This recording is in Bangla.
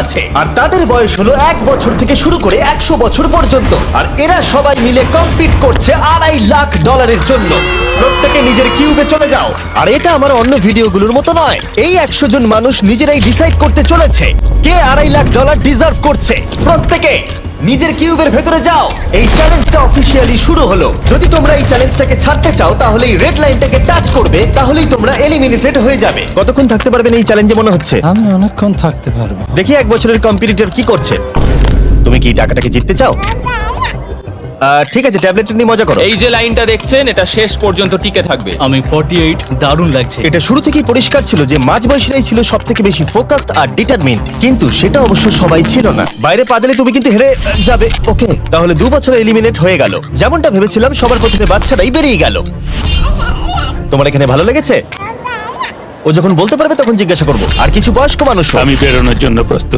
আছে আর তাদের বয়স হলো 1 বছর থেকে শুরু করে 100 বছর পর্যন্ত। আর এরা সবাই মিলে কম্পিট করছে $2.5 লাখ জন্য। প্রত্যেকে নিজের কিউবে চলে যাও। আর এটা আমার অন্য ভিডিওগুলোর মতো নয়, এই 100 জন মানুষ নিজেরাই ডিসাইড করতে চলেছে কে $2.5 লাখ ডিজার্ভ করছে। প্রত্যেকে নিজের কিউবের ভেতরে যাও। এই চ্যালেঞ্জটা অফিসিয়ালি শুরু হলো। যদি তোমরা এই চ্যালেঞ্জটাকে ছাড়তে চাও তাহলে এই রেড লাইনটাকে টাচ করবে, তাহলেই তোমরা এলিমিনেটেড হয়ে যাবে। কতক্ষণ থাকতে পারবেন এই চ্যালেঞ্জে মনে হচ্ছে? আমি অনেকক্ষণ থাকতে পারবো। দেখি 1 বছরের কম্পিটিটর কি করছে। তুমি কি টাকাটাকে জিততে চাও? ঠিক আছে, ট্যাবলেটটা নিয়ে মজা করো। এই যে লাইনটা দেখছেন এটা শেষ পর্যন্ত টিকে থাকবে। আমি 48, দারুণ লাগছে। এটা শুরু থেকেই পরিষ্কার ছিল যে মাঝবয়সীরাই ছিল সব থেকে বেশি ফোকাসড আর ডিটারমিন্ড, কিন্তু সেটা অবশ্য সবাই ছিল না। বাইরে পা দিলে তুমি কিন্তু হেরে যাবে। ওকে, তাহলে 2 বছর এলিমিনেট হয়ে গেল। যেমনটা ভেবেছিলাম, সবার প্রথমে বাচ্চাটাই বেরিয়ে গেল। তোমার এখানে ভালো লেগেছে? ও যখন বলতে পারবে তখন জিজ্ঞাসা করবো। আর কিছু বয়স্ক মানুষ আমি বেরোনোর জন্য প্রস্তুত।